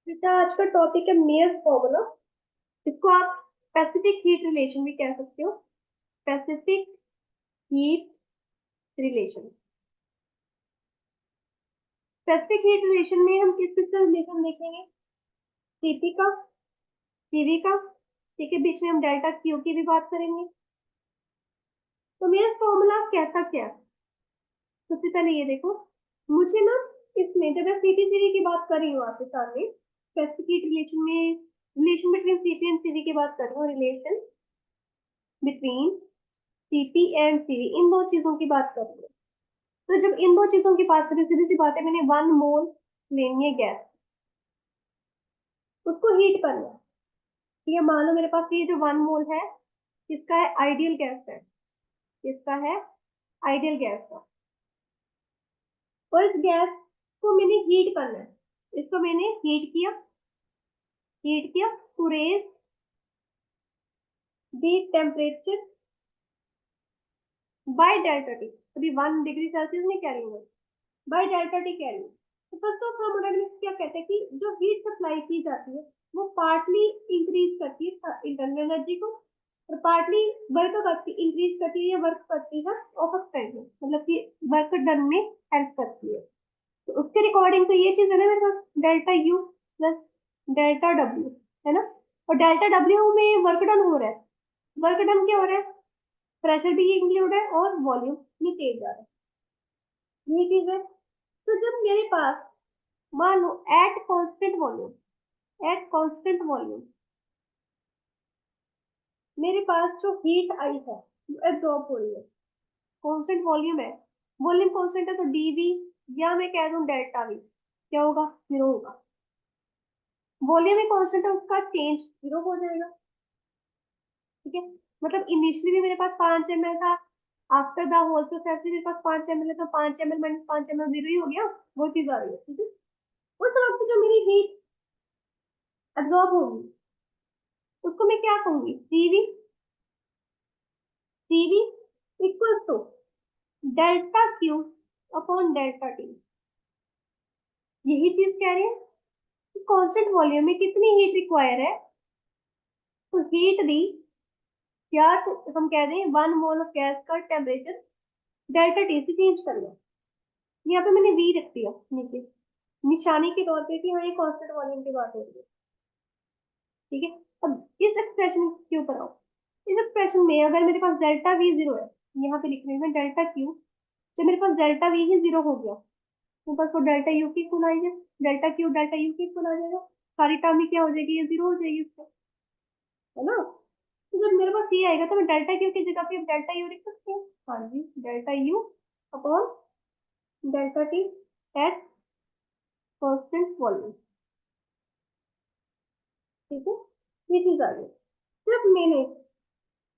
बेटा आज का टॉपिक है मेयर फॉर्मूला। इसको आप स्पेसिफिक हीट रिलेशन भी कह सकते हो। Specific heat relation. Specific heat relation में हम किस किस का रिलेशन देखेंगे? सीपी का, सीवी का, ठीक है। बीच में हम डेल्टा क्यू की भी बात करेंगे। तो मेयर फॉर्मूला कहता क्या है? सबसे पहले ये देखो, मुझे ना इसमें जब मैं सीपी सीवी की बात कर रही हूँ आपके सामने, स्पेसिफिक हीट रिलेशन में relation between CP and CV की बात कर रही हूँ। Relation between CP and CV, इन दो चीजों की बात कर रही हूँ। तो जब इन दो चीजों की बात करें, सीधी सी बात है, मैंने 1 मोल लेनी है गैस, उसको हीट करना है। ठीक है, मान लो मेरे पास ये जो 1 मोल है, किसका है? आइडियल गैस है। किसका है? आइडियल गैस का। और इस गैस को मैंने हीट करना है। इसको मैंने हीट किया to raise the temperature by delta T. अभी 1 डिग्री सेल्सियस नहीं कह रही हूँ, बाय डेल्टा टी कह रही हूँ। तो फर्स्ट ऑफ थर्मोडायनेमिक्स क्या कहते हैं कि जो हीट सप्लाई की जाती है वो पार्टली इंक्रीज करती है इंटरनल एनर्जी को, और पार्टली वर्क करती इंक्रीज करती है या वर्क करती है ऑफ टाइम में, मतलब कि वर्क डन में हेल्प करती है। तो उसके रिकॉर्डिंग तो ये चीज है ना मेरे पास, delta U plus delta W, है ना। और डेल्टा डब्ल्यू में वर्क डन हो रहा है। वर्क डन क्या हो रहा है? प्रेशर भी इंक्लूड है और वॉल्यूम नीचे जा रहा है। ये चीज है। तो जब मेरे पास, मान लो एट कांस्टेंट वॉल्यूम मेरे पास जो हीट आई है वो एब्जॉर्ब हो रही है, कांस्टेंट वॉल्यूम है, वॉल्यूम कांस्टेंट है, तो डीवी, या मैं कह दूं डेल्टा वी, क्या होगा? जीरो होगा। वॉल्यूम ही कांस्टेंट है, उसका चेंज जीरो हो जाएगा। ठीक है, मतलब इनिशियली भी मेरे पास 5 ml था, आफ्टर द होल प्रोसेस भी मेरे पास 5 ml है, तो 5 ml माइनस 5 ml जीरो ही हो गया। वो चीज आ रही है, ठीक है। उस वक्त जो मेरी हीट एब्जॉर्ब होगी उसको मैं क्या कहूंगी? CV equal to delta Q upon delta T. यही चीज कह रहे हैं कि कांस्टेंट वॉल्यूम में कितनी हीट रिक्वायर है, तो हीट दी, या तो हम कह दें 1 मोल ऑफ गैस का टेम्परेचर डेल्टा टी से चेंज कर लो। यहाँ पे मैंने वी रख दिया नीचे निशानी के तौर पे कि हाँ ये कांस्टेंट वॉल्यूम की बात हो रही है। ठीक है, अब इस एक्सप्रेशन के ऊपर आओ। इस एक्सप्रेशन में अगर मेरे पास डेल्टा वी जीरो है, यहाँ पे लिख रही हूँ मैं डेल्टा क्यू, जब मेरे पास डेल्टा वी ही जीरो हो गया, मेरे पास वो डेल्टा यू की इक्वल आई है, डेल्टा क्यू डेल्टा यू की इक्वल आ जाएगा। सारी टर्म ही क्या हो जाएगी? ये जीरो हो जाएगी उसको, है ना। तो जब मेरे पास ये आएगा तो मैं डेल्टा क्यू की जगह पे डेल्टा यू लिख सकती हूँ। हाँ जी, delta U upon delta T at constant volume. ठीक है, ये चीज आ गई। जब मैंने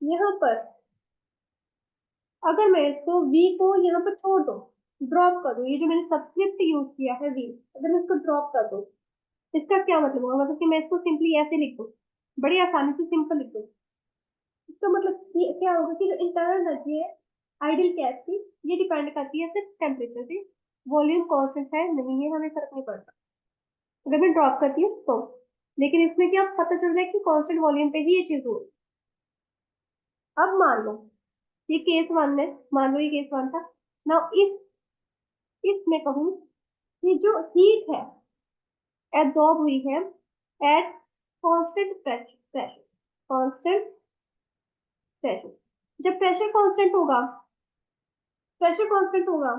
यहाँ पर, अगर मैं इसको v को यहाँ पर छोड़ दूँ, ड्रॉप कर दूँ, ये जो मैंने सबस्क्रिप्ट यूज किया है v, अगर मैं इसको ड्रॉप कर दूँ, इसका क्या मतलब होगा? मतलब कि मैं इसको सिंपली ऐसे लिख दूँ, बड़ी आसानी से सिंपल लिख दूँ। इसका मतलब ये क्या होगा कि जो इंटरनल एनर्जी है आइडियल गैस की, ये डिपेंड करती है सिर्फ टेम्परेचर पे। वॉल्यूम कांस्टेंट है नहीं है, हमें फर्क नहीं पड़ता अगर मैं ड्रॉप करती हूँ तो। लेकिन इसमें क्या पता चल रहा है कि कांस्टेंट वॉल्यूम पे ही ये चीज हो रही है। अब मान लो ये केस वन है, मान लो ये केस वन था। ना इसमें कहूँ कि जो हीट है एब्जॉर्ब हुई है eight constant pressure, constant pressure. जब प्रेशर कांस्टेंट होगा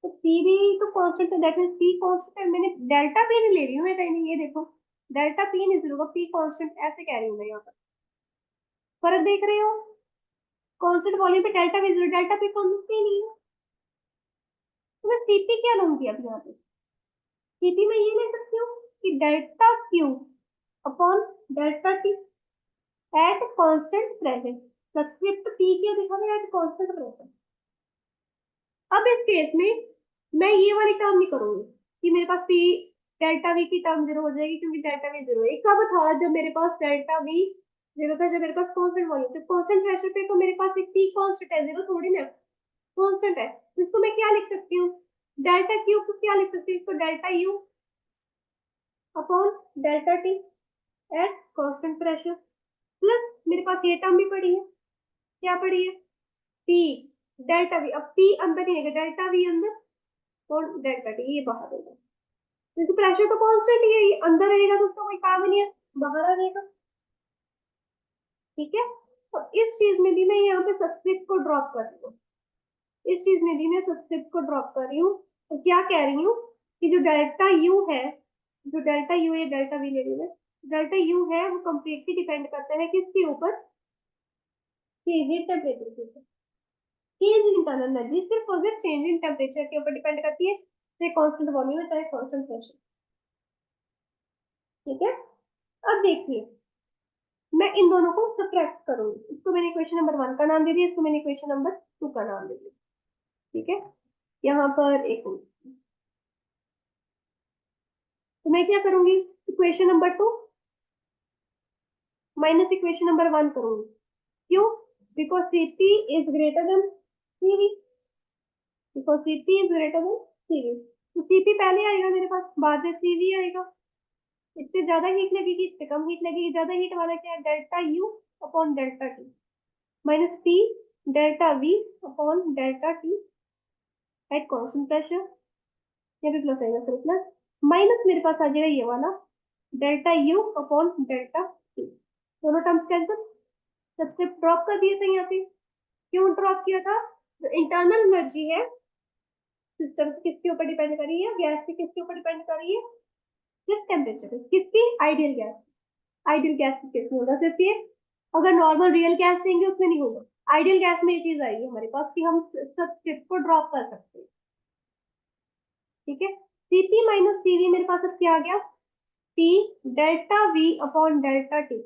तो पी भी तो कांस्टेंट है, दैट मींस पी कांस्टेंट है। मैंने डेल्टा पी नहीं ले रही हूँ मैं कहीं नहीं, ये देखो डेल्टा पी नहीं जीरो, पी कांस्टेंट ऐसे कह रही हूँ मैं यहाँ पर। फर्क देख रहे हो? कांस्टेंट वॉल्यूम पे delta P zero, delta P constant ही नहीं है। तो मैं सीपी क्या लूंगी अब यहाँ पे? सीपी में ये ले सकती हूँ कि delta Q upon delta T at constant pressure. Subscript P क्या दिखा रहा है? Eight constant pressure. अब इस केस में मैं ये वाली टर्म नहीं करूंगी कि मेरे पास पी डेल्टा वी की टर्म जीरो हो जाएगी, क्योंकि डेल्टा वी जीरो एक कब था? जब मेरे पास डेल्टा वी जीरो था, जब मेरे पास कांस्टेंट वॉल्यूम, जब कांस्टेंट प्रेशर पे तो मेरे पास एक पी कांस्टेंट है, जीरो थोड़ी ना कांस्टेंट है। इसको मैं क्या लिख सकती हूँ? डेल्टा क्यू को क्या लिख सकती हूँ? इसको delta U upon delta T at constant pressure, plus मेरे पास ये टर्म भी पड़ी है, क्या पड़ी है, पी डेल्टा वी। अब पी अंदर ही रहेगा, डेल्टा वी अंदर और डेल्टा टी ये बाहर होगा, क्योंकि प्रेशर तो कांस्टेंट ही है, ये अंदर रहेगा तो उसका कोई काम ही नहीं है, बाहर आ जाएगा। ठीक है, अब इस चीज में भी मैं यहाँ पे सबस्क्रिप्ट को ड्रॉप कर रही हूँ, इस चीज में भी मैं सबस्क्रिप्ट को ड्रॉप कर रही हूँ। तो क्या कह रही हूँ कि जो डेल्टा यू है, जो डेल्टा यू या डेल्टा वी ले रही हूँ, डेल्टा यू है वो कम्प्लीटली डिपेंड करता है किसके ऊपर, चेंज इन टेम्परेचर के ऊपर। चेंज इन इंटरनल एनर्जी सिर्फ और सिर्फ चेंज इन टेम्परेचर के ऊपर डिपेंड करती है, चाहे कांस्टेंट वॉल्यूम है चाहे कांस्टेंट प्रेशर। ठीक है, अब देखिए मैं इन दोनों को सब्ट्रैक्ट करूंगी, इसको मैंने इक्वेशन नंबर 1 का नाम दे दिया, इसको मैंने इक्वेशन नंबर 2 का नाम दे दिया। ठीक है, यहाँ पर एक मिनट, तो मैं क्या करूंगी, equation number 2 minus equation number 1 करूंगी। क्यों, because CP is greater than CV, because CP is greater than CV. तो सीपी पहले आएगा मेरे पास, बाद में सीवी आएगा। इससे ज्यादा हीट लगेगी, इससे कम हीट लगेगी, ज्यादा हीट वाला क्या है, delta U upon delta T minus P delta V upon delta T at constant pressure, यहाँ पे प्लस आएगा, सर प्लस माइनस मेरे पास आ जाएगा ये वाला delta U upon delta T, दोनों टर्म्स कैंसिल, सबसे ड्रॉप कर दिए थे यहाँ पे। क्यों ड्रॉप किया था, जो इंटरनल एनर्जी है सिस्टम से किसके ऊपर डिपेंड कर रही है, गैस से किसके ऊपर डिपेंड कर रही है, सिर्फ टेम्परेचर पे, किसकी, आइडियल गैस। आइडियल गैस के केस में होगा सिर्फ ये, अगर नॉर्मल रियल गैस देंगे उसमें नहीं होगा। आइडियल गैस में ये चीज आएगी हमारे पास कि हम सब स्क्रिप्ट को ड्रॉप कर सकते हैं। ठीक है, सीपी माइनस सीवी मेरे पास अब क्या आ गया, P delta V upon delta T,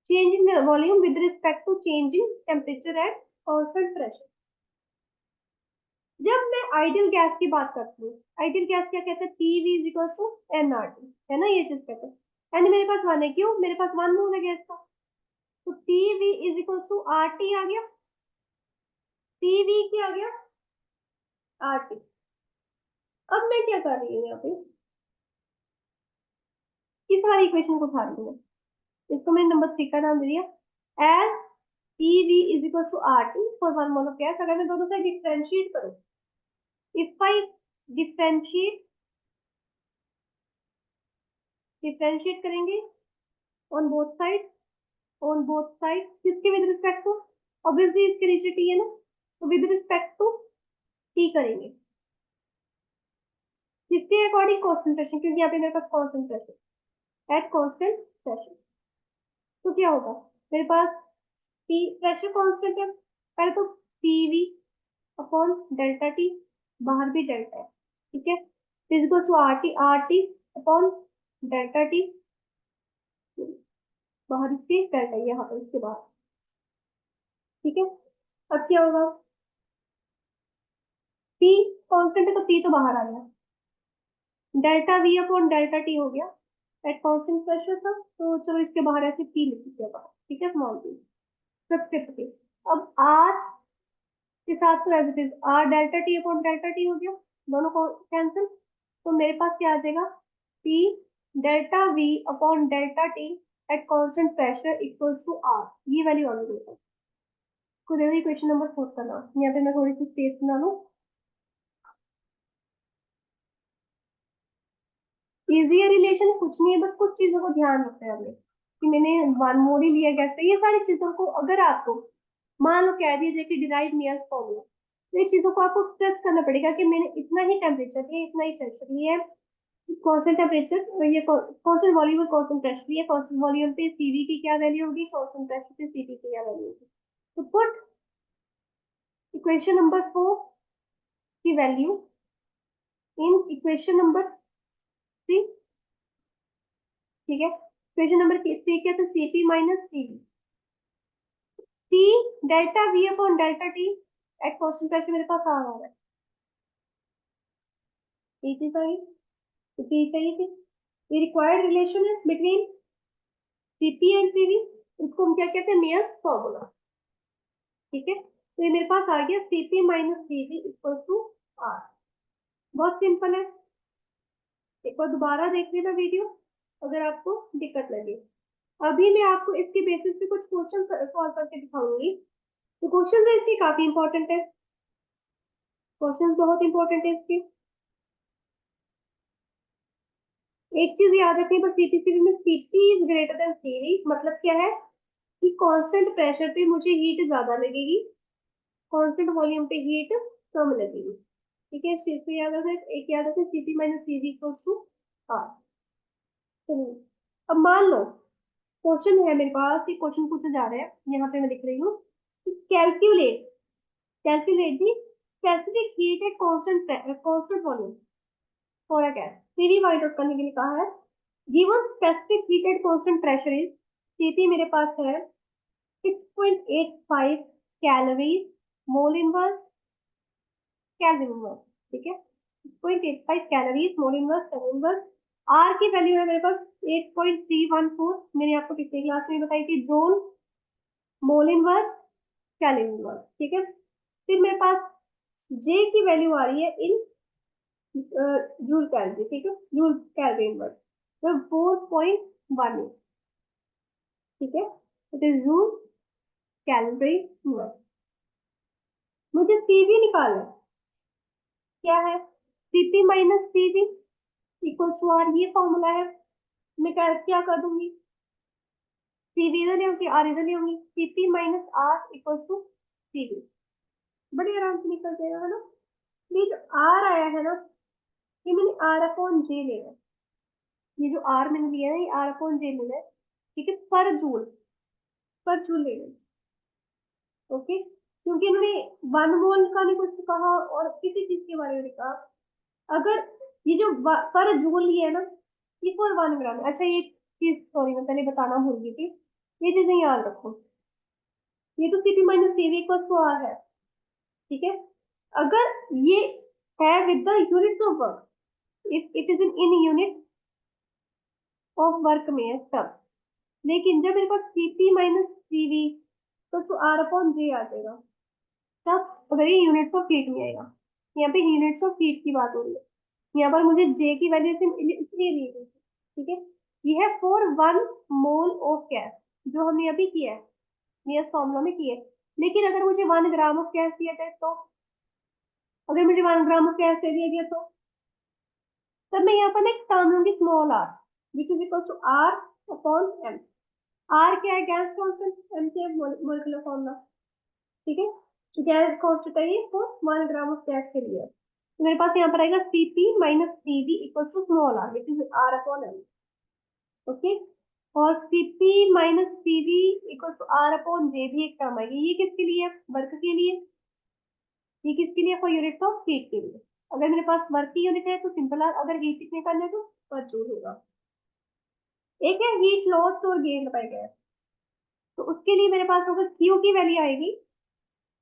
change in volume with respect to change in temperature at constant pressure. जब मैं आइडियल गैस की बात करती हूँ, आइडियल गैस क्या कहते हैं, PV is equal to NRT, है ना, ये चीज कहते हैं। यानी मेरे पास 1 है, क्यों, मेरे पास 1 मोल है गैस का, तो PV is equal to RT आ गया, पीवी क्या आ गया, आरटी। अब मैं क्या कर रही हूँ यहाँ पे, किस वाली इक्वेशन को उठा रही हूँ, इसको मैंने नंबर 3 का नाम दे दिया, as PV is equal to RT for 1 mole of gas. अगर मैं दोनों साइड डिफरेंशिएट करूँ, इफ आई डिफरेंशिएट, डिफरेंशिएट करेंगे on both side, on both side किसके विद रिस्पेक्ट टू, ऑब्वियसली इसके नीचे टी है ना, तो विद रिस्पेक्ट टू टी करेंगे, किसके अकॉर्डिंग, कॉन्सेंट्रेशन, क्योंकि यहाँ पे मेरे पास कॉन्सेंट्रेशन एट कॉन्स्टेंट प्रेशर। तो क्या होगा, मेरे पास पी प्रेशर कांस्टेंट है, पहले तो पीवी अपॉन डेल्टा टी, बाहर भी डेल्टा है, ठीक है, physical to R T upon delta T, बाहर इसके डेल्टा यहाँ पर इसके बाहर। ठीक है, अब क्या होगा, पी कांस्टेंट है तो पी तो बाहर आ गया, delta V upon delta T हो गया, एट कांस्टेंट प्रेशर था, तो चलो इसके बाहर ऐसे पी लिख दिया बाहर। ठीक है, स्मॉल पी सबस्क्रिप्ट पी। अब आर के साथ तो as it is R delta T upon delta T हो गया, दोनों को कैंसिल, तो मेरे पास क्या आ जाएगा, P delta V upon delta T at constant pressure equals to R, ये वैल्यू आ गई है। को दे दो इक्वेशन नंबर 4 का नाम, यहाँ पे मैं थोड़ी सी स्पेस बना लूँ, इजी है रिलेशन, कुछ नहीं है, बस कुछ चीजों को ध्यान रखना है हमें कि मैंने 1 मोल ही लिया कैसे, ये सारी चीजों को अगर आपको मान लो कह दीजिए कि डिराइव मेयर्स फॉर्मूला, तो ये चीजों को आपको स्ट्रेस करना पड़ेगा कि मैंने इतना ही टेम्परेचर लिया, इतना ही प्रेशर लिया है, कांस्टेंट टेम्परेचर, ये कांस्टेंट वॉल्यूम और कांस्टेंट प्रेशर लिया, कांस्टेंट वॉल्यूम पे सीवी की क्या वैल्यू होगी, कांस्टेंट प्रेशर पे सीपी की क्या वैल्यू होगी। तो पुट इक्वेशन नंबर 4 की वैल्यू इन इक्वेशन नंबर 3। ठीक है, इक्वेशन नंबर 3 क्या था, CP minus CV, T delta V upon delta T at constant pressure मेरे पास आ रहा है, ये चीज आई, तो पी सही थी, ये रिक्वायर्ड रिलेशन है बिटवीन सीपी एंड सीवी, इसको हम क्या कहते हैं, मेयर्स फॉर्मूला। ठीक है, तो ये मेरे पास आ गया CP minus CV equal to R, बहुत सिंपल है। एक बार दोबारा देख लेना वीडियो अगर आपको दिक्कत लगे। अभी मैं आपको इसके बेसिस पे कुछ क्वेश्चन सॉल्व करके दिखाऊंगी। तो क्वेश्चन इसके काफी इंपॉर्टेंट है, क्वेश्चन बहुत इंपॉर्टेंट है इसके। एक चीज याद रखनी बस, सीपीसीबी में CP is greater than CV मतलब क्या है कि कांस्टेंट प्रेशर पे मुझे हीट ज्यादा लगेगी, कांस्टेंट वॉल्यूम पे हीट कम लगेगी। ठीक है, इस चीज को याद रखें। एक याद रखें, CP minus CV equal to R. चलिए अब मान लो क्वेश्चन है मेरे पास, एक क्वेश्चन पूछा जा रहा है, यहाँ पे मैं लिख रही हूँ calculate calculate the specific heat at constant volume for a gas. CV find out करने के लिए कहा है। Given specific heat at constant pressure is, CP मेरे पास है 6.85 calories mole inverse kelvin inverse. ठीक है, 6.85 calories mole inverse kelvin inverse. R की वैल्यू है मेरे पास 8.314, मैंने आपको पिछले क्लास में बताई थी, joule mole inverse kelvin inverse. ठीक है, फिर मेरे पास जे की वैल्यू आ रही है इन जूल कैलोरी। ठीक है, जूल कैलोरी इनवर्स तो 4.18। ठीक है, it is joule calorie inverse. मुझे सीवी निकालना है, क्या है CP minus CV equal to R, ये फॉर्मूला है। मैं क्या कर दूंगी, सीवी इधर ले होंगी, आर इधर ले होंगी, CP minus R equal to CV, बड़े आराम से निकल जाएगा है ना। ये जो आर आया है ना, ये मैंने आर अपॉन जे लेना है, ये जो आर मैंने लिया है ये आर अपॉन जे लेना है। ठीक है, पर जूल लेना है। ओके, क्योंकि इन्होंने 1 मोल का नहीं कुछ कहा और किसी चीज के बारे में नहीं कहा। अगर ये जो पर जूल लिया है ना, ये फॉर 1 ग्राम। अच्छा ये चीज सॉरी मैं पहले बताना भूल गई थी, ये चीजें याद रखो। ये तो CP minus CV equal to R है। ठीक है, अगर ये है with the units of work, if it is in unit of work में है तब। लेकिन जब मेरे पास सीपी माइनस सीवी तो आर अपॉन जे आ जाएगा तब, अगर ये यूनिट्स ऑफ हीट में आएगा। यहाँ पे यूनिट्स ऑफ हीट की बात हो रही है, यहाँ पर मुझे जे की वैल्यू इसलिए दी गई। ठीक है, ये है फॉर 1 मोल ऑफ गैस, जो हमने अभी किया है, नियस फॉर्मूला में किया है। लेकिन अगर मुझे 1 ग्राम ऑफ गैस दिया जाए तो, अगर मुझे 1 ग्राम ऑफ गैस दे दिया गया तो तब मैं यहाँ पर एक टर्म लूंगी small R, which is equal to R upon M. R क्या है, गैस कांस्टेंट, एम क्या है मोलिकुलर फॉर्मूला। ठीक है, तो गैस कांस्टेंट है ये फॉर 1 ग्राम ऑफ गैस के लिए। तो मेरे पास यहाँ पर आएगा CP minus CV equal to small R, which is R upon M. Okay, और CP minus CV equal to R upon J भी एक टर्म आएगी। ये किसके लिए, वर्क के लिए। ये किसके लिए, फॉर यूनिट्स ऑफ हीट के लिए। अगर मेरे पास वर्क की यूनिट है तो सिंपल आर, अगर हीट कितने करना है तो पर जूल होगा। एक है हीट लॉस और गेन बाय गैस, तो उसके लिए मेरे पास होगा क्यू की वैल्यू आएगी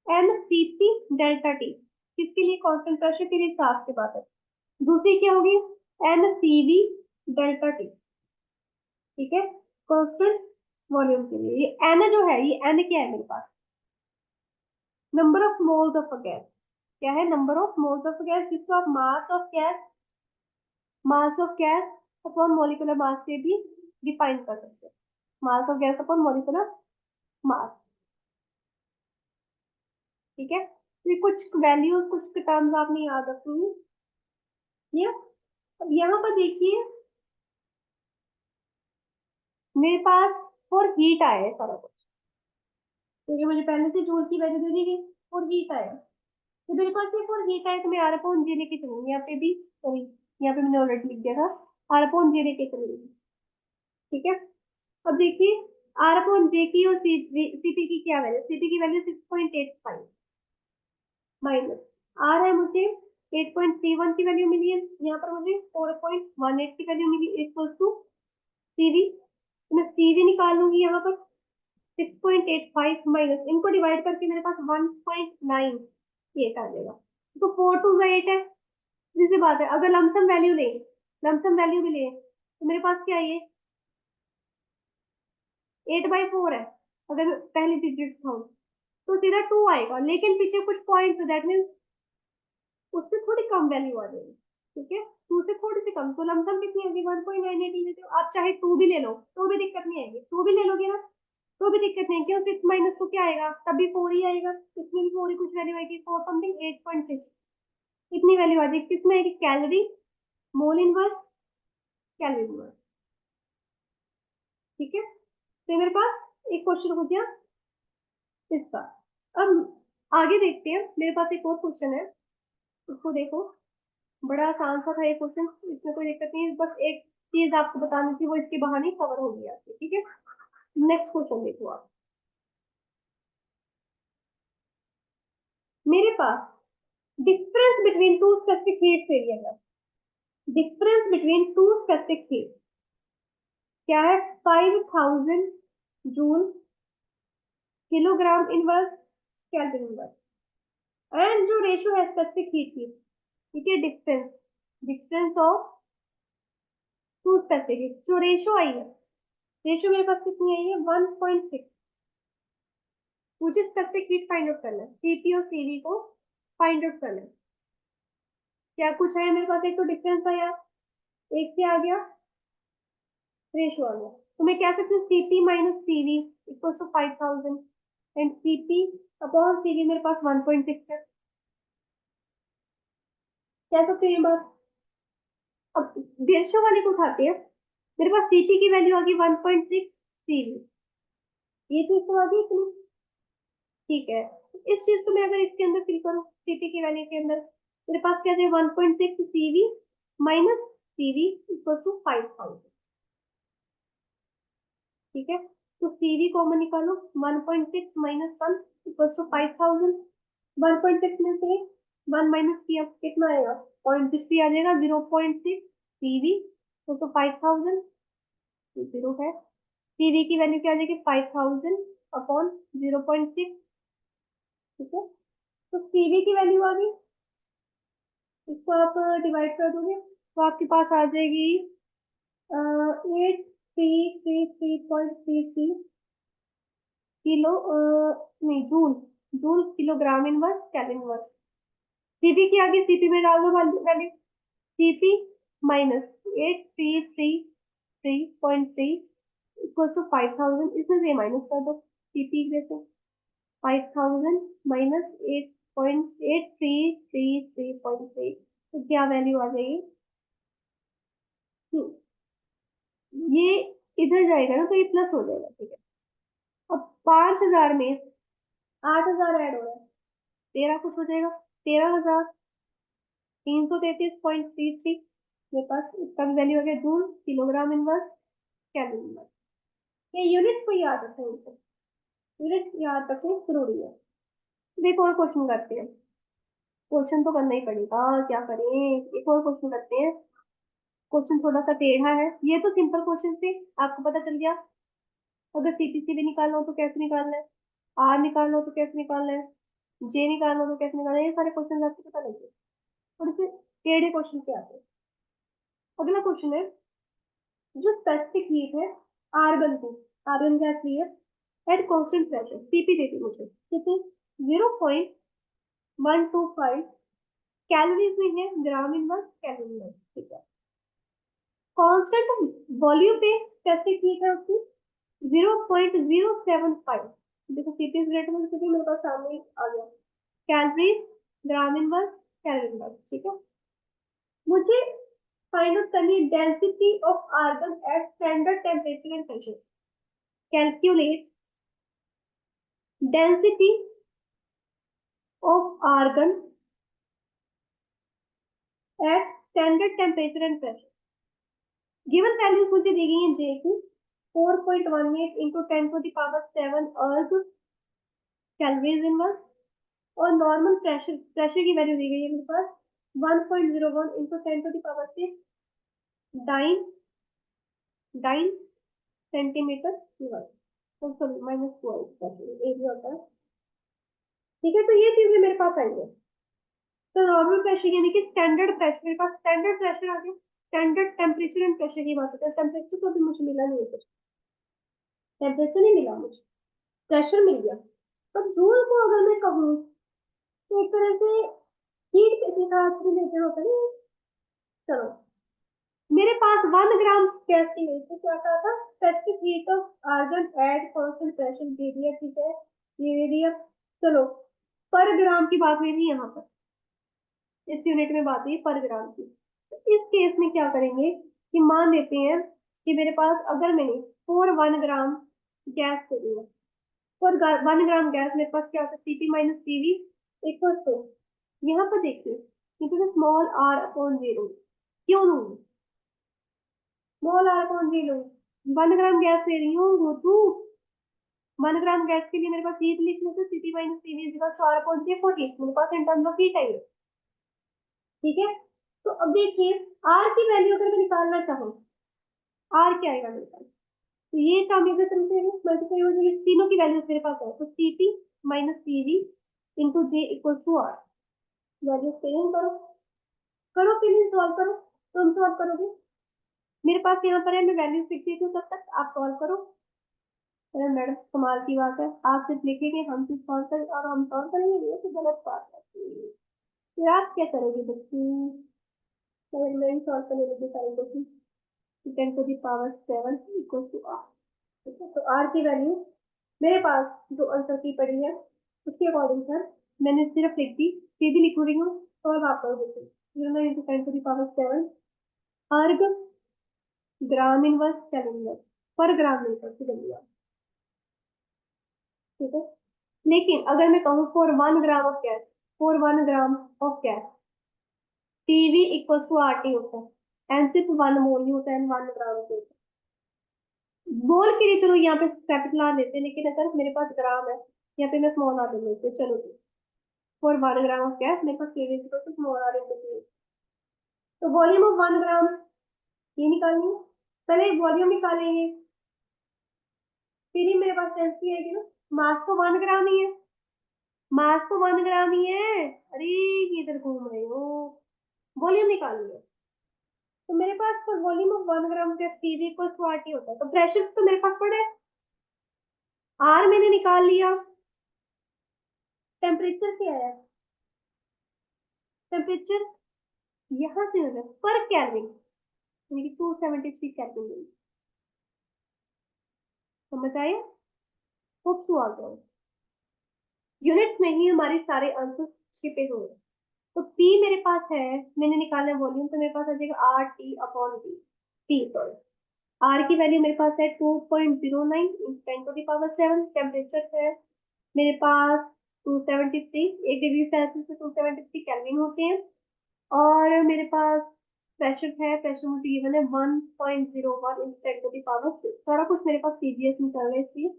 M C P delta T, किसके लिए, कांस्टेंट प्रेशर के लिए, साफ सी बात है। दूसरी क्या होगी, M C V delta T. ठीक है, कांस्टेंट वॉल्यूम के लिए। ये एन जो है, ये एन क्या है मेरे पास, number of moles of a gas. क्या है, number of moles of gas, जिसको आप mass of gas upon molecular mass से भी डिफाइन कर सकते हैं। Mass of gas upon molecular mass. ठीक है, ये कुछ वैल्यूज कुछ टर्म्स आपने याद रखनी है। अब यहाँ पर देखिए मेरे पास फॉर हीट आया है सारा कुछ, क्योंकि मुझे पहले से जूल की वैल्यू दे दी गई, फॉर हीट आया। तो मेरे पास ये फॉर हीट आया तो मैं आर अपॉन जे लेके चलूंगी, यहाँ पे भी सॉरी यहाँ पे मैंने ऑलरेडी लिख दिया था, आर अपॉन जे लेके चलूंगी। ठीक है, अब देखिए आर अपॉन जे की और सीपी की क्या वैल्यू, सीपी की वैल्यू 6.85 माइनस आर है मुझे 8.31 की वैल्यू मिली है, यहाँ पर मुझे 4.18 की वैल्यू मिली इक्वल टू सीवी। मैं सीवी निकाल लूंगी यहाँ पर 6.85 माइनस, इनको डिवाइड करके मेरे पास 1.98 आ जाएगा। तो 4 टू 8 है, सीधी बात है। अगर लमसम वैल्यू ले, लमसम वैल्यू भी ले तो मेरे पास क्या है, ये 8/4 है। अगर पहली डिजिट था तो सीधा 2 आएगा, लेकिन पीछे कुछ पॉइंट, दैट मीन्स उससे थोड़ी कम वैल्यू आ जाएगी। ठीक है, 2 से थोड़ी सी कम, तो लमसम कितनी होगी 1.980 लेते हो आप, चाहे 2 भी ले लो तो भी दिक्कत नहीं आएगी, 2 भी ले लोगे ना तो भी दिक्कत नहीं, क्यों 6 माइनस तो क्या आएगा, तभी 4 ही आएगा, इसमें भी 4 ही कुछ वैल्यू आएगी, 4 समथिंग 8.6, इतनी वैल्यू आ जाएगी, किसमें आएगी, calorie, mole inverse, calorie inverse. ठीक है, तो मेरे पास एक क्वेश्चन हो गया इसका। अब आगे देखते हैं, मेरे पास एक और क्वेश्चन है, उसको देखो, बड़ा आसान सा था ये क्वेश्चन, इसमें कोई दिक्कत नहीं है, बस एक चीज आपको बतानी थी, वो इसके बहाने कवर हो गया आपकी। ठीक है, नेक्स्ट क्वेश्चन देखो आप, मेरे पास difference between two specific heats area है, difference between two specific heat क्या है, 5000 joule kilogram inverse kelvin inverse, and जो रेशियो है स्पेसिफिक हीट की, ठीक है, difference, difference of two specific heat, जो रेशियो आई है, रेशियो मेरे पास कितनी आई है 1.6, मुझे स्पेसिफिक हीट फाइंड आउट करना है, सीपी और सीवी को फाइंड आउट करना है। क्या कुछ है मेरे पास, एक तो डिफरेंस आया, एक क्या आ गया, रेशियो आ गया, तो मैं कह सकती हूँ CP minus CV equal to 5000, and CP upon CV मेरे पास 1.6 है, कह सकते हैं ये बात। अब रेशियो वाले को उठाते हैं, मेरे पास सीपी की वैल्यू आ गई 1.6, सीवी ये चीज तो आ गई इतनी, ठीक है, इस चीज को मैं अगर इसके अंदर फिल करूँ, सीपी की वैल्यू के अंदर, मेरे पास क्या है 1.6 CV minus CV equal to 5000, ठीक है, तो सीवी कॉमन निकालो, 1.6 माइनस 1 इक्वल टू 5000, 1.6 में से 1 माइनस किया कितना आएगा, 0.6 आ जाएगा, 0.6 सीवी तो 5000 जीरो है, सीवी की वैल्यू क्या आ जाएगी 5000 अपॉन 0.6, ठीक है, तो सीवी की वैल्यू आ गई, इसको आप डिवाइड कर दोगे तो आपके पास आ जाएगी 8333.33 किलो, नहीं joule, joule kilogram inverse kelvin inverse, CP की आगे सीपी में डाल दो value, CP minus 8333.3 equal to 5000, इसमें से माइनस कर दो, सीपी में से 5000 माइनस 8.8333.3, तो क्या वैल्यू आ जाएगी, ये इधर जाएगा ना तो ये प्लस हो जाएगा, ठीक है, अब 5000 में 8000 ऐड हो रहा है, 13 कुछ हो जाएगा, 13333.33, मेरे पास इसका भी वैल्यू आ गया joule kilogram inverse kelvin inverse. ये यूनिट को याद रखें, इनको यूनिट याद रखें जरूरी है। देखो और क्वेश्चन करते हैं, क्वेश्चन तो करना ही पड़ेगा, क्या करें, एक और क्वेश्चन करते हैं, क्वेश्चन थोड़ा सा टेढ़ा है, ये तो सिंपल क्वेश्चन थे, आपको पता चल गया, अगर सीपीसी भी निकालना हो तो कैसे निकालना है, आर निकालना हो तो कैसे निकालना है, जे निकालना हो तो कैसे निकालना है, ये सारे क्वेश्चन आपको पता लग गए, थोड़े से टेढ़े क्वेश्चन के आते हैं। अगला क्वेश्चन है, जो स्पेसिफिक हीट है आर्गन की, आर्गन गैस ली है एट कांस्टेंट प्रेशर, सीपी देती मुझे कितनी, 0.125 कैलोरीज में है, ग्राम इनवर्स कैलोरी में, ठीक है, कांस्टेंट वॉल्यूम पे स्पेसिफिक हीट है उसकी 0.075, देखो सीपी ग्रेटर देन सीपी मेरे पास सामने ही आ गया, calories, gram inverse, calorie inverse, ठीक है, मुझे फाइंड आउट करनी है density of argon at standard temperature and pressure, calculate density of argon at standard temperature and pressure, given values मुझे दी गई है जे की 4.18 इंटू 10⁻7 अर्ग कैलोरीज इनवर्स, और नॉर्मल प्रेशर, प्रेशर की वैल्यू दी गई है मेरे पास 1.01 into 10⁻6 dyne, dyne centimetre square, तो सॉरी माइनस स्क्वायर एरिया होता है, ठीक है, तो ये चीजें मेरे पास आई है, तो नॉर्मल प्रेशर यानी कि स्टैंडर्ड प्रेशर, मेरे पास स्टैंडर्ड प्रेशर आ गया, स्टैंडर्ड टेम्परेचर एंड प्रेशर की बात होती है, टेम्परेचर तो अभी मुझे मिला नहीं है कुछ, टेम्परेचर नहीं मिला मुझे, प्रेशर मिल गया, तो जूल को अगर मैं कहूँ तो एक तरह से हीट के साथ रिलेटेड होता है ना, चलो, मेरे पास 1 ग्राम गैस की वेट से क्या कहा था, specific heat of argon at constant pressure दे दिया, ठीक है, ये दे दिया। चलो, पर ग्राम की बात हुई थी यहाँ पर, इस यूनिट में बात हुई पर ग्राम की। तो इस केस में क्या करेंगे कि मान लेते हैं कि मेरे पास अगर मैंने 1 ग्राम गैस को दिया, 1 ग्राम गैस मेरे पास क्या होता है, CP minus PV equal to, यहाँ पर देखिए इनटू स्मॉल आर अपॉन 0। क्यों लूंगी small R upon 0? 1 gram gas ले रही हूँ वो तू, 1 ग्राम गैस के लिए मेरे पास ये रिलेशन होता है, CP minus PV is equal to R upon 40, मेरे पास इन टर्म्स ऑफ हीट है ये, ठीक है। तो अब देखिए आर की वैल्यू अगर मैं निकालना चाहूँ, आर क्या आएगा मेरे पास, तो ये काम इधर करते हैं मल्टीप्लाई हो जाएगी, तीनों की वैल्यूज मेरे पास है, तो CP minus PV into J equal to R. Value same करो, करो फिर सॉल्व करो, तुम सॉल्व करोगे, मेरे पास यहाँ पर है, मैं वैल्यू फिक्स देती हूँ, तब तक आप सॉल्व करो। अरे मैडम कमाल की बात है, आप सिर्फ लिखेंगे हम सिर्फ सॉल्व करें और हम सॉल्व करेंगे, ये तो गलत बात है। फिर आप क्या करोगे बच्चे, मैं सॉल्व करने लगी सारी क्वेश्चन, 10⁻7 इक्वल टू आर, ठीक है। तो आर की वैल्यू मेरे पास जो आंसर की पड़ी है उसके अकॉर्डिंग सर मैंने सिर्फ लिख दी, सीधी लिख रही हूँ, सॉल्व आप कर देते 10⁻7 अर्ग ग्राम इनवर्स केल्विन इनवर्स पर ग्राम मीटर से वैल्यू, ठीक है। लेकिन अगर मैं कहूँ for 1 gram of gas, for 1 gram of gas PV equal to R T होता है, एंड सिर्फ 1 मोल ही होता है 1 ग्राम के, बोल के लिए चलो यहाँ पे कैपिटल आर लेते हैं, लेकिन अगर मेरे पास ग्राम है यहाँ पे मैं स्मॉल आर ले लेते, चलो जी। फॉर 1 ग्राम ऑफ गैस मेरे पास KV equal to small R into T, तो वॉल्यूम ऑफ 1 ग्राम ये निकालेंगे, पहले वॉल्यूम निकालेंगे, फिर ही मेरे पास डेंसिटी आएगी ना। मास तो 1 ग्राम ही है, मास तो 1 ग्राम ही है, अरे इधर घूम रहे हो, वॉल्यूम निकालिए। तो मेरे पास तो volume of 1 gram gas PV equal to R T होता है, तो प्रेशर तो मेरे पास पड़ा है, आर मैंने निकाल लिया, टेम्परेचर क्या है, टेम्परेचर यहाँ से होगा पर केल्विन, यानी कि 273 केल्विन, समझ आया, होप टू आ गया। यूनिट्स में ही हमारे सारे आंसर छिपे हुए हैं। तो P मेरे पास है, मैंने निकाला वॉल्यूम, तो मेरे पास आ जाएगा R T upon T, T sorry, R की वैल्यू मेरे पास है 2.09 10⁻7, टेम्परेचर है मेरे पास 273, 1 डिग्री सेल्सियस से 273 केल्विन होते हैं, और मेरे पास प्रेशर है, प्रेशर मुझे गिवन है 1.01 × 10⁻6, सारा कुछ मेरे पास सीजीएस में चल रहा है, इसलिए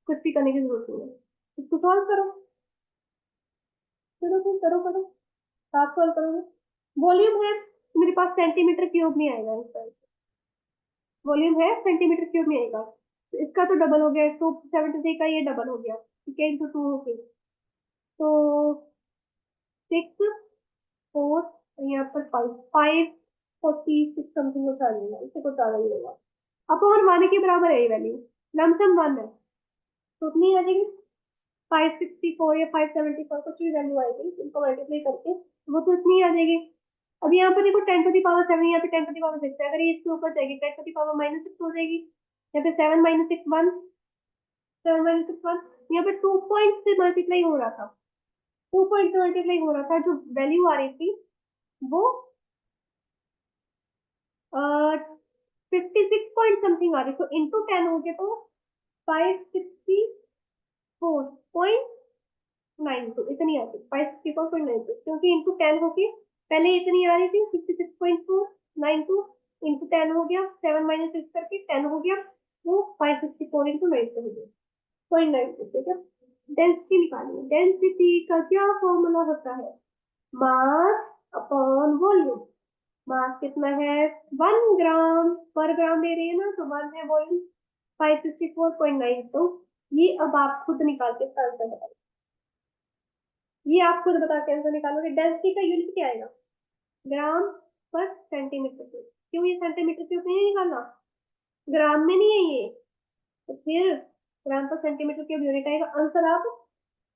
कुछ भी करने की जरूरत नहीं है, इसको सॉल्व करो, चलो फिर करो करो, आप सॉल्व करोगे। वॉल्यूम है मेरे पास सेंटीमीटर क्यूब में आएगा, इस तरह वॉल्यूम है सेंटीमीटर क्यूब में आएगा, तो इसका तो डबल हो गया, 273 का ये डबल हो गया, ठीक है, इंटू 2 हो गया, तो 6 4 यहाँ पर 5 46 समथिंग कुछ आ जाएगा, इससे कुछ ज्यादा नहीं होगा, अपॉन 1 के बराबर है ये वैल्यू, लमसम 1 है, तो उतनी आ जाएगी 564 या 574 कुछ भी वैल्यू आएगी, इनको मल्टीप्लाई करके वो तो इतनी आ जाएगी। अब यहाँ पर देखो 10⁻7, यहाँ पे 10⁻6 है, अगर ये इसके ऊपर जाएगी 10⁻−6 हो जाएगी, यहाँ पे 7 - 6 1, 7 - 6 1, यहाँ पे 2 पॉइंट से मल्टीप्लाई हो रहा था, 2 पॉइंट से मल्टीप्लाई हो रहा था, जो वैल्यू आ रही थी वो 56 पॉइंट समथिंग आ रही, तो इंटू 10 हो गया, तो 564.92 इतनी आती, 564.92, क्योंकि इंटू 10 होगी, पहले इतनी आ रही थी 56.92, इंटू 10 हो गया, 7 - 6 करके 10 हो गया, वो 564 इंटू 92 हो गया, 0.92, ठीक है। डेंसिटी निकालिए, डेंसिटी का क्या फॉर्मूला होता है, मास अपॉन वॉल्यूम, मास कितना है 1 ग्राम पर ग्राम ले रही है ना, तो 1 है वॉल्यूम 564.92, ये अब आप खुद निकाल के आंसर बताइए, ये आप खुद बता के आंसर निकालोगे। डेंसिटी का यूनिट क्या आएगा, ग्राम पर सेंटीमीटर क्यूब, क्यों ये सेंटीमीटर क्यूब नहीं निकालना, ग्राम में नहीं है ये, तो फिर ग्राम पर सेंटीमीटर क्यूब यूनिट आएगा, आंसर आप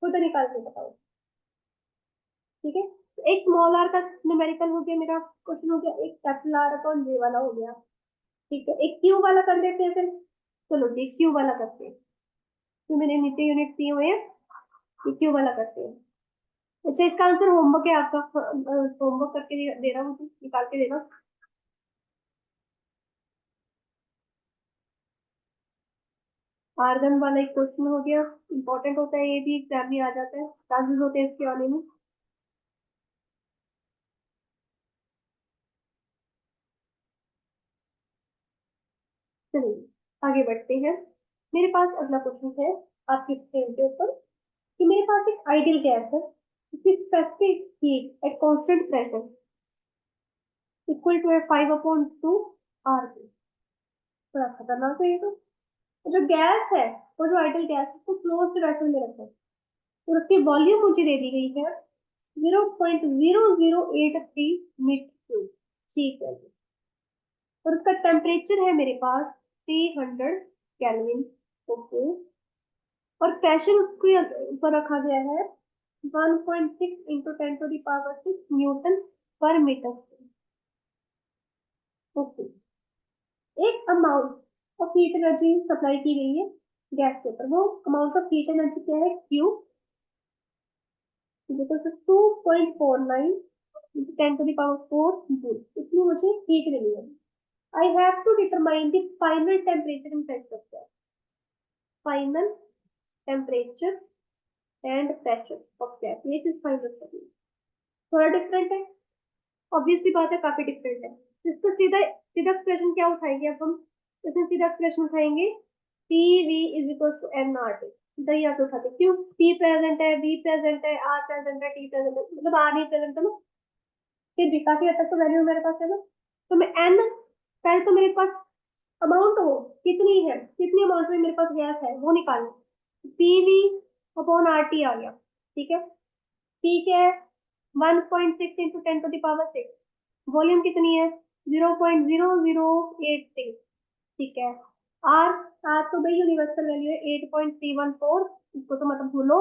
खुद निकाल के बताओ, ठीक है। एक स्मॉल आर का न्यूमेरिकल हो गया मेरा क्वेश्चन, हो गया एक कैपिटल आर अपॉन जे वाला हो गया। ठीक है, एक क्यू वाला कर लेते हैं फिर। चलो जी क्यू वाला करते हैं, तो मैंने नीचे यूनिट दिए हुए हैं, ये क्यू वाला करते हैं। अच्छा इसका आंसर होमवर्क है आपका, होमवर्क करके दे रहा हूँ, मुझे निकाल के देना। आर्गन वाला एक क्वेश्चन हो गया, इंपॉर्टेंट होता है ये भी, एग्जाम में आ जाता है, चांसेस होते हैं इसके आने में। चलिए आगे बढ़ते हैं। मेरे पास अगला क्वेश्चन है आपकी स्क्रीन के ऊपर, कि मेरे पास एक आइडियल गैस है जिसकी specific heat at constant pressure equal to है 5/2 आर की। थोड़ा खतरनाक है ये तो। जो गैस है, वो जो आइडियल गैस है उसको क्लोज्ड वेसल में रखो, और उसकी वॉल्यूम मुझे दे दी गई है 0.0083 मीटर क्यूब। ठीक है जी। और उसका टेम्परेचर है मेरे पास 300 केल्विन। ओके। और प्रेशर उसके ऊपर रखा गया है 1.6 इंटू 10⁻⁶ न्यूटन पर मीटर। ओके। एक amount of heat energy supply की गई है गैस के ऊपर, वो अमाउंट ऑफ हीट एनर्जी क्या है, Q equal to 2.49 into 10⁴ joule, इसलिए मुझे हीट मिली है। I have to determine the final temperature in pressure, final temperature and pressure of gas, ये चीज फाइनल करनी है। थोड़ा डिफरेंट है, ऑब्वियस सी बात है, काफी डिफरेंट है। इसको सीधा सीधा एक्सप्रेशन क्या उठाएंगे अब हम, इसमें सीधा एक्सप्रेशन उठाएंगे P V is equal to N R T. सीधा यहाँ पे उठाते, क्यों, पी प्रेजेंट है, वी प्रेजेंट है, आर प्रेजेंट है, टी प्रेजेंट है, मतलब आर नहीं प्रेजेंट है ना, फिर भी काफी हद तक तो वैल्यू मेरे पास है ना। तो मैं एन, पहले तो मेरे पास अमाउंट हो कितनी है, कितनी अमाउंट में मेरे पास गैस है वो निकालना, P V upon R T आ गया। ठीक है, पी क्या है 1.6 इंटू 10⁻⁶, वॉल्यूम कितनी है 0.0083। ठीक है, आर, आर तो भाई यूनिवर्सल वैल्यू है 8.314, इसको तो मतलब भूलो।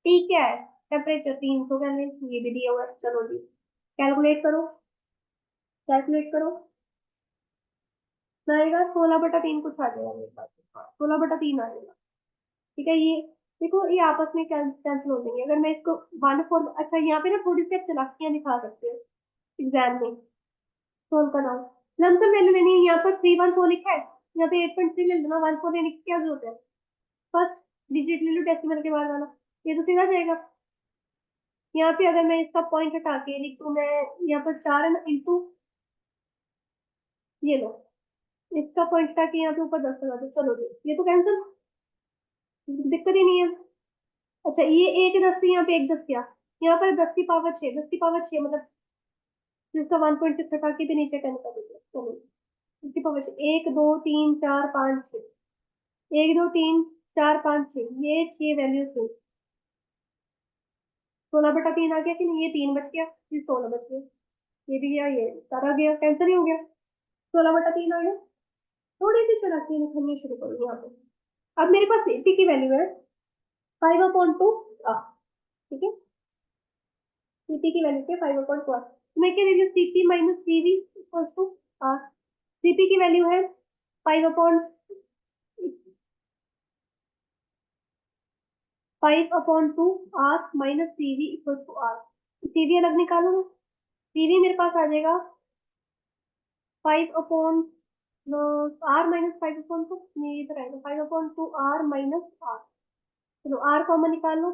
टी क्या है, टेम्परेचर 300 केल्विन, ये भी दिया हुआ है। चलो जी कैलकुलेट करो, कैलकुलेट करो। आएगा 16/3 कुछ आ जाएगा मेरे पास, 16/3 आ जाएगा। ठीक है, ये देखो ये आपस में कैंसिल हो जाएंगे, अगर मैं इसको 1/4, अच्छा यहाँ पे ना थोड़ी सी आप चालाकियां दिखा सकते हो एग्जाम में, सोल्व कराओ। लमसम वैल्यू लेनी है, यहाँ पर 314 लिखा है, यहाँ पे 8.3 ले लेना, 1/4 लेने की क्या जरूरत है। फर्स्ट डिजिट ले लो डेसिमल के बाद वाला, ये तो सीधा जाएगा। यहाँ पे अगर मैं इसका पॉइंट हटा के लिख दूं मैं, यहाँ पर 4 है ना इंटू, ये लो, इसका पॉइंट हटा के यहाँ पे ऊपर 10 लगा दो, चलो जी ये तो कैंसिल, दिक्कत ही नहीं है। अच्छा ये एक 10 से यहाँ पे एक 10 किया, यहाँ पर 10⁻6, 10⁻6 मतलब जिसका 1.6 हटा के भी नीचे 10 कर दीजिए, चलो 10⁻6, 1 2 3 4 5 6, 1 2 3 4 5 6, ये 6 वैल्यूज हुई। 16/3 आ गया कि नहीं, ये 3 बच गया, ये 16 बच गया, ये भी गया, ये सारा गया, कैंसिल ही हो गया, 16/3 आ गया। थोड़ी सी चलाकी लिखनी शुरू करूँ यहाँ पे। अब मेरे पास सीपी की वैल्यू है 5/2 आर। ठीक है, सीपी की वैल्यू क्या 5/2 आर, मैं क्या लिख CP minus CV equals to R. CP की वैल्यू है 5/2 R minus CV equals to R. CV अलग निकालो, सीवी मेरे पास आ जाएगा 5/, आर माइनस 5/2, नहीं इधर आएगा 5/2 आर माइनस आर। चलो आर कॉमन निकाल लो,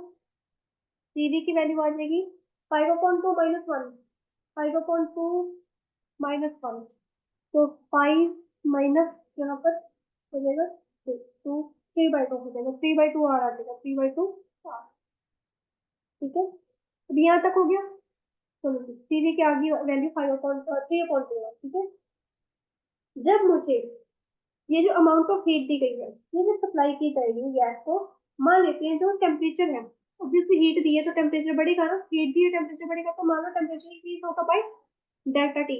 सीवी की वैल्यू आ जाएगी 5/2 - 1, 5/2 -1, तो 5 माइनस यहाँ पर हो जाएगा 2, 3/2 हो जाएगा, 3/2 आर आ जाएगा, 3/2 आर। ठीक है, अब यहाँ तक हो गया। चलो सीवी की आ गई वैल्यू 5/3 ठीक है। जब मुझे ये जो अमाउंट ऑफ हीट दी गई है, ये जो सप्लाई की जाएगी गैस को, मान लेते हैं जो टेम्परेचर है, ऑब्वियसली हीट दी है तो टेम्परेचर बढ़ेगा ना, हीट दी है टेम्परेचर बढ़ेगा, तो मान लो टेम्परेचर इंक्रीज होगा बाई डेल्टा टी,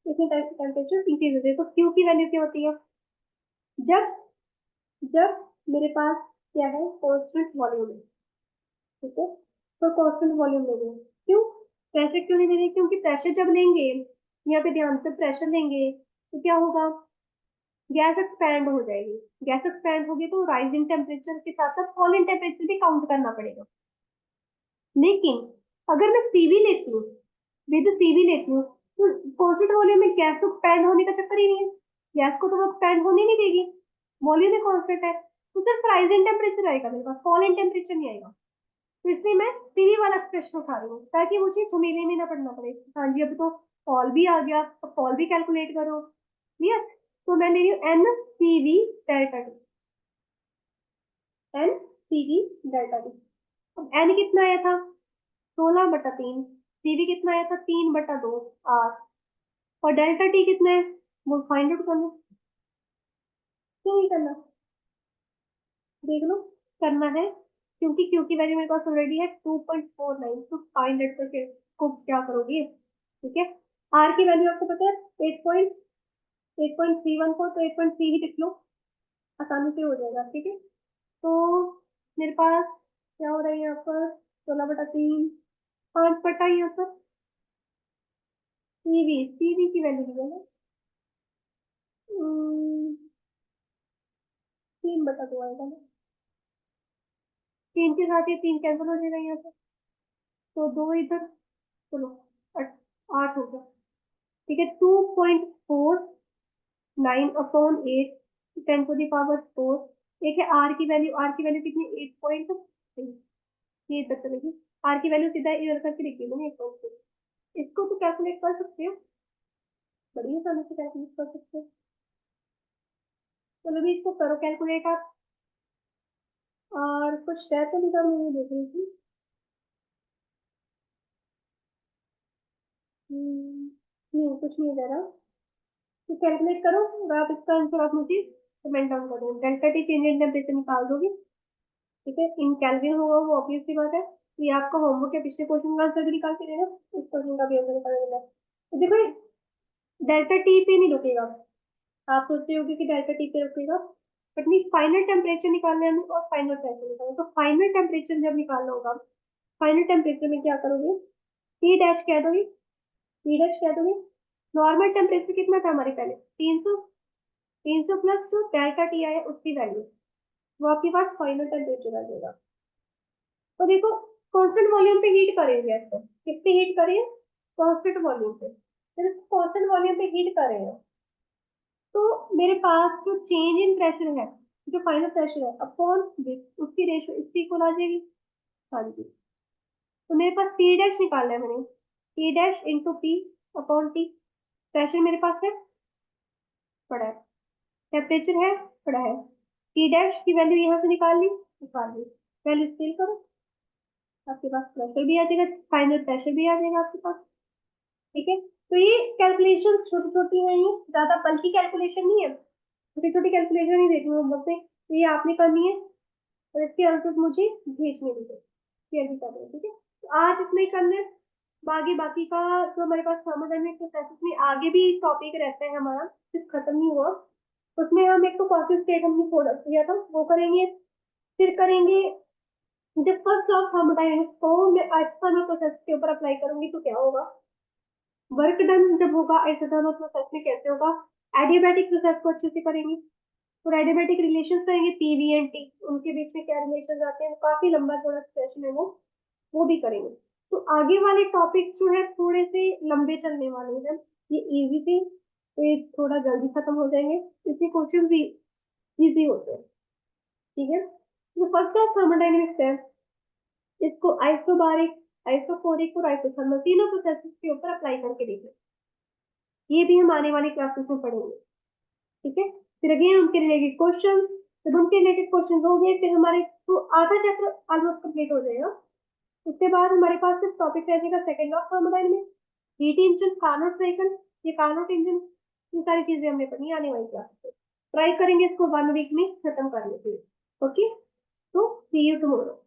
इसमें टेम्परेचर इंक्रीज होती है, तो क्यू की वैल्यू क्या होती है, जब जब मेरे पास क्या है कांस्टेंट वॉल्यूम है। ठीक है, तो कांस्टेंट वॉल्यूम ले रहे हैं, क्यों, प्रेशर क्यों नहीं दे रहे? क्योंकि प्रेशर जब लेंगे, यहाँ पे ध्यान से प्रेशर लेंगे तो क्या होगा, गैस एक्सपैंड हो जाएगी। गैस एक्सपैंड होगी तो राइजिंग टेम्परेचर के साथ साथ फॉल इन टेम्परेचर भी काउंट करना पड़ेगा। लेकिन अगर मैं सीवी लेती हूँ, विद सीवी लेती हूँ, तो कॉन्स्टेंट वॉल्यूम में गैस को एक्सपैंड होने का चक्कर ही नहीं है। गैस को तो वो एक्सपैंड होने नहीं देगी, वॉल्यूम में कॉन्स्टेंट है, तो सिर्फ राइजिंग टेम्परेचर आएगा मेरे पास, फॉल इन टेम्परेचर नहीं आएगा। तो इसलिए मैं सीवी वाला एक्सप्रेशन उठा रही हूँ ताकि मुझे झमेले में ना पड़ना पड़े। हाँ जी, अब तो फॉल भी आ गया, अब फॉल भी कैलकुलेट करो। क्लियर? तो मैं ले रही हूँ N C V delta T, N C V delta T. अब एन कितना आया था? 16/3। सीवी कितना आया था? 3/2, 8। और डेल्टा टी कितना है वो फाइंड आउट करना। क्यों नहीं करना? देख लो, करना है, क्योंकि क्यू की वैल्यू मेरे पास ऑलरेडी है 2.49। तो फाइंड आउट करके को क्या करोगे? ठीक है, आर की वैल्यू आपको पता है 8.314, तो 8.3 ही लिख लो, आसानी से हो जाएगा। ठीक है, तो मेरे पास क्या हो रहा है यहाँ पर? 16/3, 5 बटा यहाँ पर सीवी, सीवी की वैल्यू दी है ना, 3/2 आएगा ना। 3 के साथ ये 3 कैंसिल हो जाएगा यहाँ पर, तो 2 इधर, चलो 8 हो गया। ठीक है, 2.49/8, 10⁴। एक है आर की वैल्यू, आर की वैल्यू कितनी? 8.3। ये इधर चलेगी, आर की वैल्यू सीधा इधर करके लिखी मैंने 8.3। इसको तो कैलकुलेट कर सकते हो, बड़ी आसानी से कैलकुलेट कर सकते हो। चलो भी इसको करो कैलकुलेट आप। और कुछ है तो नहीं, मैं देख रही थी। नहीं, कुछ नहीं दे रहा, तो कैलकुलेट करो और आप इसका आंसर आप मुझे कमेंट डाउन कर दो। Delta T change in temperature निकाल दोगे। ठीक है, इन केल्विन होगा वो ऑब्वियस सी बात है। ये आपका होमवर्क है, पिछले क्वेश्चन का आंसर भी निकाल के देना, इस क्वेश्चन का भी आंसर निकाल देना। तो देखो, डेल्टा टी पे नहीं रुकेगा। आप सोचते होगे कि डेल्टा टी पे रुकेगा, बट नहीं, फाइनल टेम्परेचर निकालना है हमें और फाइनल प्रेशर निकालना है। तो फाइनल टेम्परेचर जब निकालना होगा, फाइनल टेम्परेचर में क्या करोगे? टी डैश कह दोगे, टी डैश कह दोगे। नॉर्मल टेम्परेचर कितना था हमारे पहले? 300। 300 प्लस जो डेल्टा टी आया उसकी वैल्यू, वो आपके पास फाइनल टेम्परेचर आ जाएगा। तो देखो, कांस्टेंट वॉल्यूम पे हीट करेंगे इसको, किस पे हीट करें? कांस्टेंट वॉल्यूम पे। फिर इसको कांस्टेंट वॉल्यूम पे हीट करेंगे तो मेरे पास जो चेंज इन प्रेशर है, जो फाइनल प्रेशर है अपॉन दिस, उसकी रेशियो इसकी इक्वल आ जाएगी। हाँ जी, तो मेरे पास पी डैश निकालना है मैंने, P dash into P upon T. Pressure मेरे पास है, पड़ा है, टेम्परेचर है, पड़ा है। पी डैश की वैल्यू यहाँ से निकाल ली, वैल्यू स्टिल करो, आपके पास प्रेशर भी आ जाएगा, फाइनल प्रेशर भी आ जाएगा आपके पास। ठीक है, तो ये कैलकुलेशन छोटी छोटी है, ये ज्यादा बल्कि कैलकुलेशन नहीं है, छोटी छोटी कैलकुलेशन ही देखनी है होमवर्क में, तो ये आपने करनी है और इसके आंसर मुझे भेजने दीजिए, शेयर भी कर दें। ठीक है, तो आज इतना ही करना है। बाकी बाकी का जो हमारे पास थर्मोडायनेमिक प्रोसेसेस में आगे भी टॉपिक रहता है हमारा, सिर्फ खत्म नहीं हुआ, उसमें हम एक तो कॉन्सेप्ट स्टेट हमने छोड़ा किया था वो करेंगे। फिर करेंगे जब फर्स्ट लॉ ऑफ थर्मोडायनेमिक्स को मैं आइसोथर्मल प्रोसेस के ऊपर अप्लाई करूंगी तो क्या होगा, वर्क डन जब होगा आइसोथर्मल प्रोसेस में कैसे होगा। एडियाबैटिक प्रोसेस को अच्छे से करेंगे और एडियाबैटिक रिलेशंस करेंगे, पीवी एंड टी, उनके बीच में क्या रिलेशन आते हैं, वो काफी लंबा थोड़ा सेशन है वो भी करेंगे। तो आगे वाले टॉपिक जो है थोड़े से लंबे चलने वाले हैं, ये इजी थे तो ये थोड़ा जल्दी खत्म हो जाएंगे, इसलिए क्वेश्चन भी इजी होते हैं। ठीक है, जो फर्स्ट ऑफ थर्मोडायनेमिक्स है, इसको आइसोबारिक, आइसोफोरिक और आइसोथर्मल तीनों प्रोसेसेस के ऊपर अप्लाई करके देखें, ये भी हम आने वाली क्लासेस में पढ़ेंगे। ठीक है, फिर अगेन उनके रिलेटेड क्वेश्चन, जब उनके रिलेटेड क्वेश्चन हो गए फिर हमारे तो आधा चैप्टर ऑलमोस्ट कंप्लीट हो जाएगा। उसके बाद हमारे पास सिर्फ टॉपिक रह जाएगा second of thermodynamics, heat engine, Carnot cycle, ये कार्नोट इंजन, ये सारी चीजें हमने पढ़नी आने वाली क्लासेस में। ट्राई करेंगे इसको 1 वीक में खत्म करने के लिए। ओके, तो सी यू टुमारो।